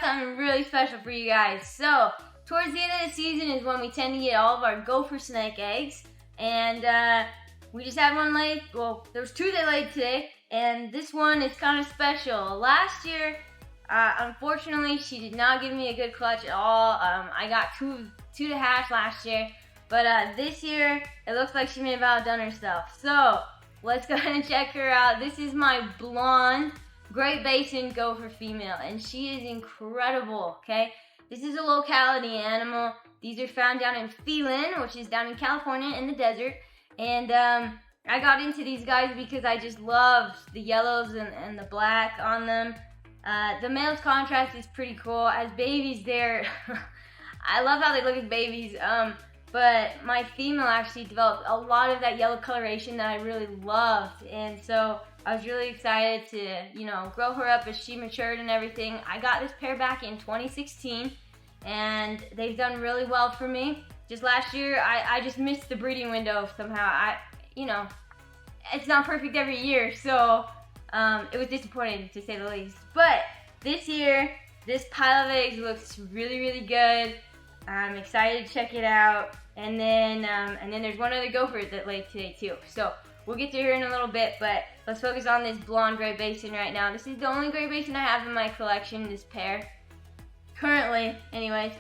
something really special for you guys. So, towards the end of the season is when we tend to get all of our gopher snake eggs. And we just had one laid. Well, there was 2 that laid today. And this one is kind of special. Last year, unfortunately, she did not give me a good clutch at all. I got two to hatch last year. But this year, it looks like she may have outdone herself. So, let's go ahead and check her out. This is my blonde Great Basin gopher female, and she is incredible, okay? This is a locality animal. These are found down in Phelan, which is down in California in the desert. And I got into these guys because I just loved the yellows and the black on them. The male's contrast is pretty cool. As babies, I love how they look as babies. But my female actually developed a lot of that yellow coloration that I really loved. And so I was really excited to, grow her up as she matured and everything. I got this pair back in 2016, and they've done really well for me. Just last year, I just missed the breeding window somehow. It's not perfect every year, so it was disappointing to say the least. But this year, this pile of eggs looks really, really good. I'm excited to check it out. And then there's one other gopher that laid today too. So we'll get to her in a little bit, but let's focus on this blonde Great Basin right now. This is the only Great Basin I have in my collection, this pair. Currently, anyways.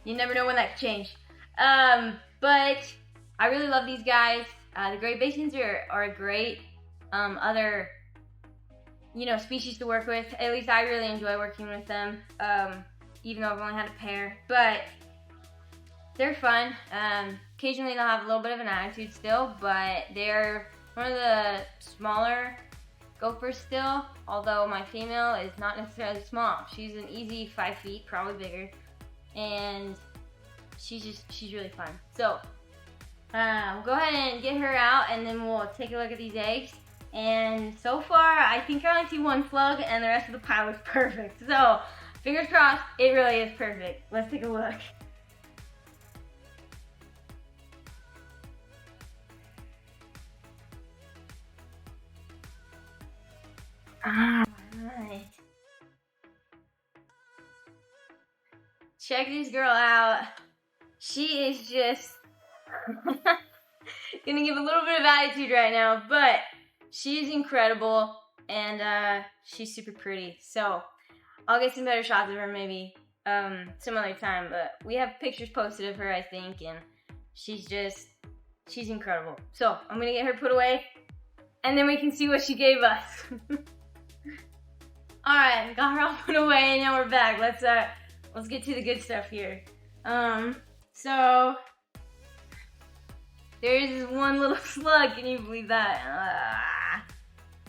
You never know when that could change. But I really love these guys. The Great Basins are a great other species to work with. At least I really enjoy working with them. Even though I've only had a pair, but they're fun. Occasionally they'll have a little bit of an attitude still, but they're one of the smaller gophers still, although my female is not necessarily small. She's an easy 5 feet, probably bigger, and she's really fun. So we'll go ahead and get her out, and then we'll take a look at these eggs. And so far, I think I only see 1 slug, and the rest of the pile is perfect. So fingers crossed, it really is perfect. Let's take a look. Alright. Check this girl out. She is just gonna give a little bit of attitude right now, but she's incredible, and she's super pretty. So I'll get some better shots of her maybe some other time, but we have pictures posted of her, I think, and she's incredible. So I'm gonna get her put away, and then we can see what she gave us. Alright, got her all put away, and now we're back. Let's get to the good stuff here. So there's this one little slug, can you believe that?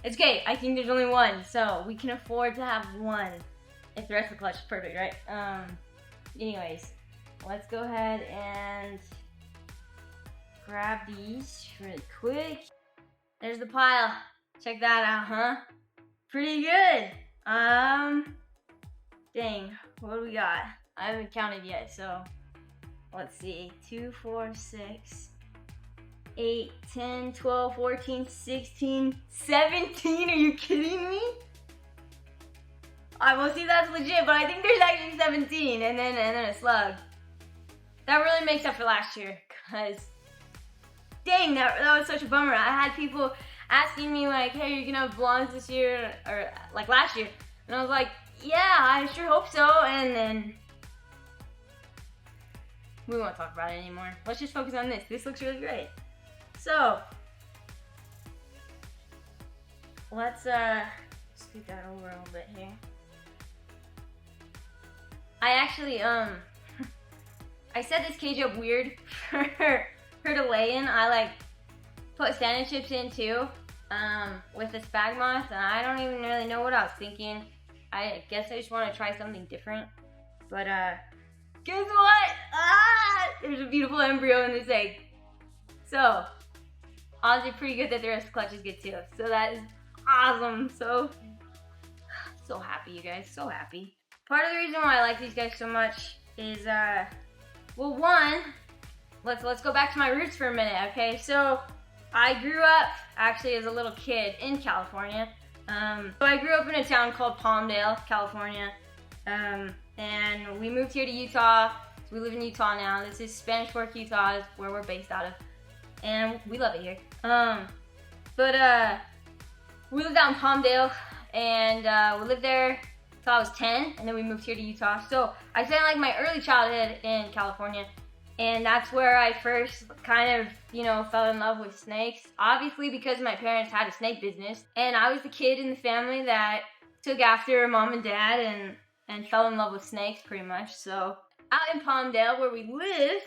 It's okay, I think there's only 1, so we can afford to have 1. If the rest of the clutch is perfect, right? Anyways, let's go ahead and grab these really quick. There's the pile. Check that out, huh? Pretty good. Dang, what do we got? I haven't counted yet, so let's see. 2, 4, 6, 8, 10, 12, 14, 16, 17. Are you kidding me? I will see that's legit, but I think there's actually 17, and then a slug. That really makes up for last year, cause dang, that was such a bummer. I had people asking me like, "Hey, you're gonna have blondes this year, or like last year?" And I was like, "Yeah, I sure hope so." And then we won't talk about it anymore. Let's just focus on this. This looks really great. So let's scoot that over a little bit here. I actually I set this cage up weird for her to lay in. I put sand chips in too, with the spag moss, and I don't even really know what I was thinking. I guess I just want to try something different. But guess what? There's a beautiful embryo in this egg. So odds are pretty good that the rest of the clutch is good too. So that is awesome. So happy, you guys. So happy. Part of the reason why I like these guys so much is well, one, let's go back to my roots for a minute, okay? So I grew up actually as a little kid in California. So I grew up in a town called Palmdale, California, And we moved here to Utah. So we live in Utah now. This is Spanish Fork, Utah, is where we're based out of, and we love it here. But we lived out in Palmdale, and we lived there till I was 10, and then we moved here to Utah. So I spent like my early childhood in California, and that's where I first kind of, you know, fell in love with snakes. Obviously because my parents had a snake business, and I was the kid in the family that took after mom and dad and fell in love with snakes pretty much. So out in Palmdale where we lived,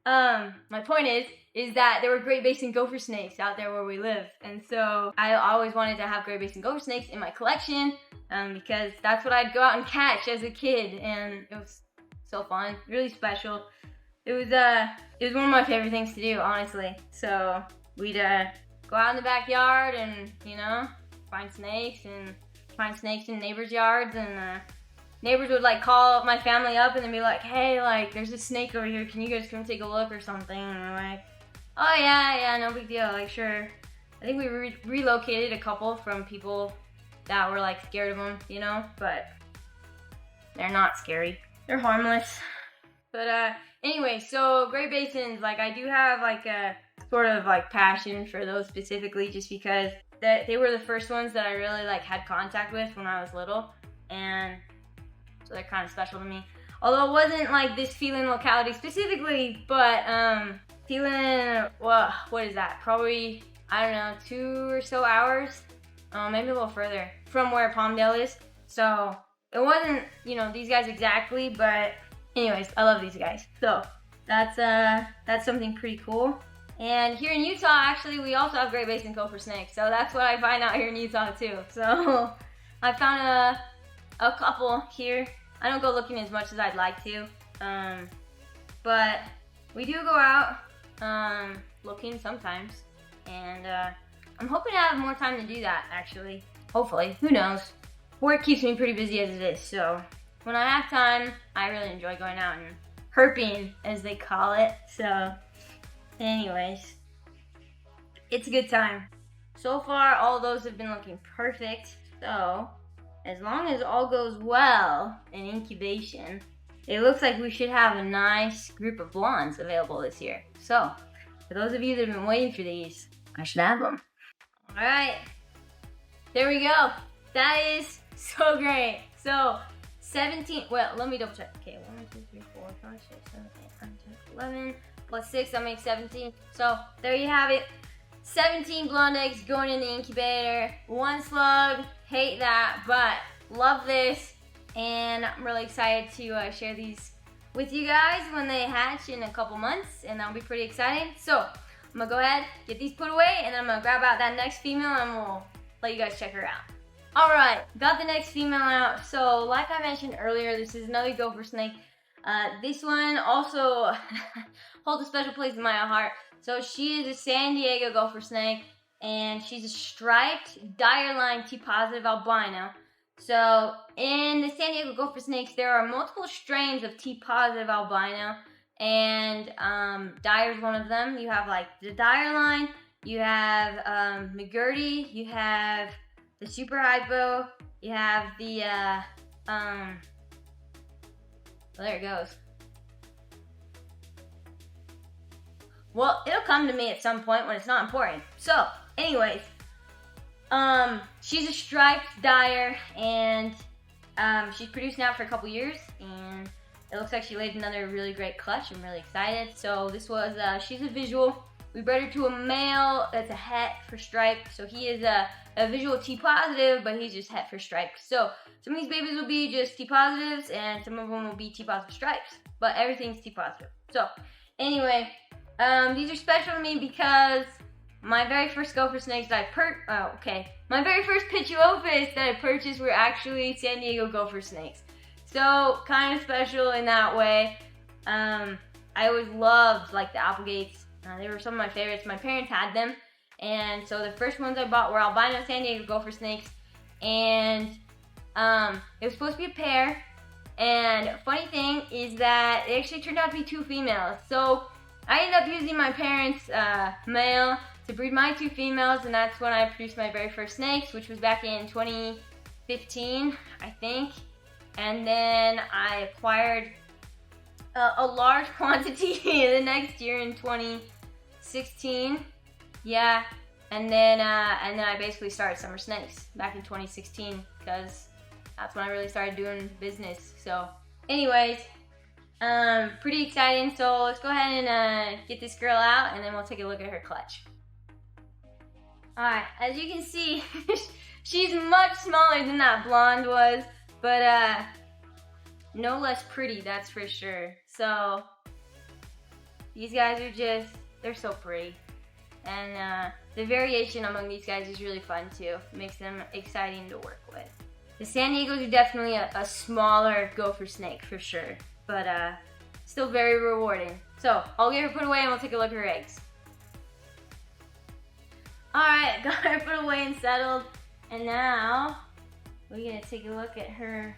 my point is that there were Great Basin gopher snakes out there where we live. And so I always wanted to have Great Basin gopher snakes in my collection, because that's what I'd go out and catch as a kid, and it was so fun, really special. It was one of my favorite things to do, honestly. So we'd go out in the backyard and, you know, find snakes in neighbors' yards, and neighbors would like call my family up and then be like, hey, like there's a snake over here, can you guys come take a look or something? And we're like, oh yeah, no big deal, like sure. I think we relocated a couple from people that were like scared of them, you know, but they're not scary. They're harmless. But anyway, so Great Basins, like I do have like a sort of like passion for those specifically, just because they were the first ones that I really like had contact with when I was little, and so they're kind of special to me. Although it wasn't like this feeling locality specifically, but feeling, well, what is that? Probably, I don't know, 2 or so hours, maybe a little further from where Palmdale is. So it wasn't, you know, these guys exactly, but anyways, I love these guys. So that's something pretty cool. And here in Utah, actually, we also have Great Basin gopher snakes. So that's what I find out here in Utah too. So I found a couple here. I don't go looking as much as I'd like to, but we do go out looking sometimes, and I'm hoping to have more time to do that, actually. Hopefully, who knows? Work keeps me pretty busy as it is, so when I have time, I really enjoy going out and herping, as they call it. So anyways, it's a good time. So far, all those have been looking perfect, so as long as all goes well in incubation, it looks like we should have a nice group of blondes available this year. So, for those of you that have been waiting for these, I should have them. Alright, there we go. That is so great. So, 17, well, let me double check. Okay, 1, 2, 3, 4, 5, 6, 7, 8, 9, 10, 11, plus 6, that makes 17. So, there you have it. 17 blonde eggs going in the incubator. 1 slug. Hate that, but love this, and I'm really excited to share these with you guys when they hatch in a couple months, and that'll be pretty exciting. So I'm gonna go ahead, get these put away, and then I'm gonna grab out that next female and we'll let you guys check her out. Alright, got the next female out. So like I mentioned earlier, this is another gopher snake. This one also holds a special place in my heart. So she is a San Diego gopher snake, and she's a striped dire line T-positive albino. So in the San Diego gopher snakes, there are multiple strains of T-positive albino, and dire is one of them. You have like the dire line, you have McGurdy, you have the super hypo, you have the well, there it goes. Well, it'll come to me at some point when it's not important. So anyways, she's a striped dire, and she's produced now for a couple years, and it looks like she laid another really great clutch. I'm really excited. So this was, she's a visual. We bred her to a male that's a het for stripe. So he is a visual T positive, but he's just het for stripes. So some of these babies will be just T positives, and some of them will be T positive stripes, but everything's T positive. So anyway, these are special to me because my very first gopher snakes that my very first Pituophis that I purchased were actually San Diego gopher snakes. So kind of special in that way. I always loved like the Applegates. They were some of my favorites. My parents had them, and so the first ones I bought were albino San Diego gopher snakes, and it was supposed to be a pair. And funny thing is that it actually turned out to be 2 females. So I ended up using my parents' male to breed my 2 females, and that's when I produced my very first snakes, which was back in 2015, I think. and then I acquired a large quantity the next year in 2016. Yeah, and then I basically started Summer Snakes back in 2016 because that's when I really started doing business. So, anyways, pretty exciting. So let's go ahead and get this girl out, and then we'll take a look at her clutch. All right, as you can see, she's much smaller than that blonde was, but no less pretty, that's for sure. So these guys are just, they're so pretty. And the variation among these guys is really fun too. It makes them exciting to work with. The San Diegos are definitely a smaller gopher snake for sure, but still very rewarding. So I'll get her put away and we'll take a look at her eggs. Alright, got her put away and settled. And now we're gonna take a look at her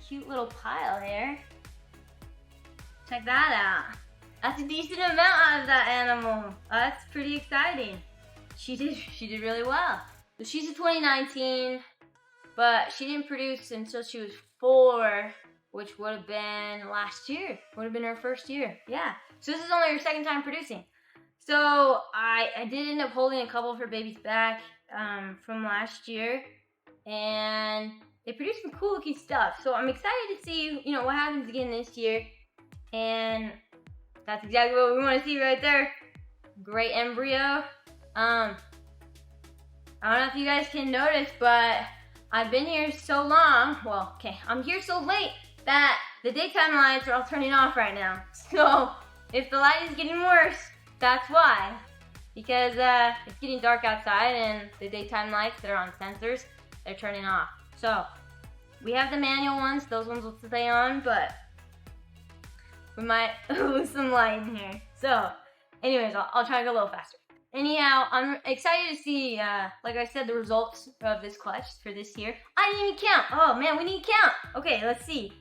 cute little pile here. Check that out. That's a decent amount out of that animal. That's pretty exciting. She did really well. So she's a 2019, but she didn't produce until she was 4, which would have been last year. Would have been her first year. Yeah. So this is only her second time producing. So I did end up holding a couple of her babies back from last year, and they produced some cool looking stuff. So I'm excited to see, you know, what happens again this year. And that's exactly what we want to see right there. Great embryo. I don't know if you guys can notice, but I've been here so long. Well, okay, I'm here so late that the daytime lights are all turning off right now. So if the light is getting worse, that's why. Because it's getting dark outside and the daytime lights that are on sensors, they're turning off. So we have the manual ones, those ones will stay on, but we might lose some light in here. So anyways, I'll try to go a little faster. Anyhow, I'm excited to see, like I said, the results of this clutch for this year. I didn't even count. Oh man, we need to count. Okay, let's see.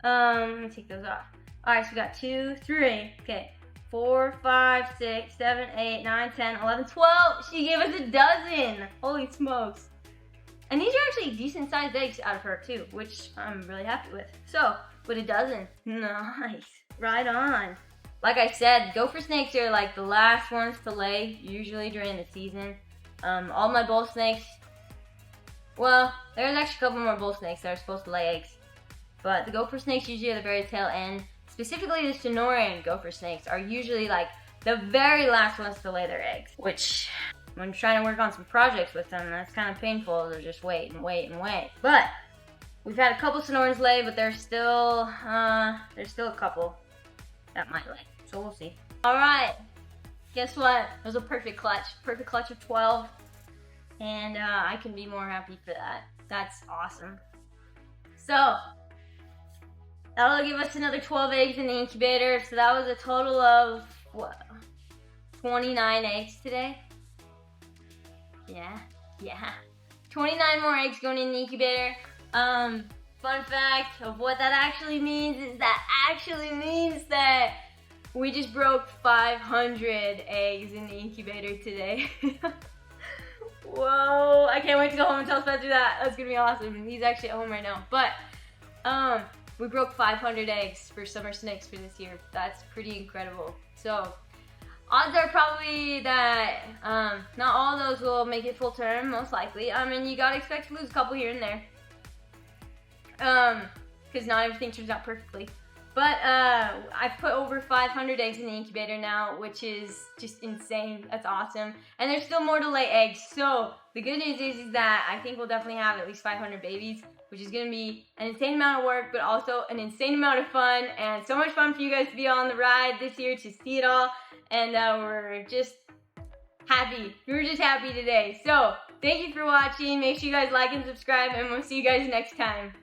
Let me take those off. All right, so we got 2, 3, okay. 4, 5, 6, 7, 8, 9, 10, 11, 12. She gave us a dozen. Holy smokes. And these are actually decent sized eggs out of her too, which I'm really happy with. So, with a dozen. Nice. Right on. Like I said, gopher snakes are like the last ones to lay, usually during the season. All my bull snakes, well, there's actually a couple more bull snakes that are supposed to lay eggs. But the gopher snakes usually are the very tail end. Specifically the Sonoran gopher snakes are usually like the very last ones to lay their eggs. Which, when you're trying to work on some projects with them, that's kind of painful to just wait and wait and wait. But we've had a couple Sonorans lay, but there's still a couple that might lay. So we'll see. All right, guess what? It was a perfect clutch of 12, and I can be more happy for that. That's awesome. So that'll give us another 12 eggs in the incubator. So that was a total of what? 29 eggs today. Yeah. 29 more eggs going in the incubator. Fun fact of what that actually means is that we just broke 500 eggs in the incubator today. Whoa, I can't wait to go home and tell Spencer that. That's gonna be awesome. He's actually at home right now. But we broke 500 eggs for summer snakes for this year. That's pretty incredible. So odds are probably that not all of those will make it full term, most likely. I mean, you gotta expect to lose a couple here and there. Because not everything turns out perfectly. But I've put over 500 eggs in the incubator now, which is just insane. That's awesome. And there's still more to lay eggs. So the good news is that I think we'll definitely have at least 500 babies, which is going to be an insane amount of work, but also an insane amount of fun. And so much fun for you guys to be on the ride this year to see it all. And we're just happy. We're just happy today. So thank you for watching. Make sure you guys like and subscribe, and we'll see you guys next time.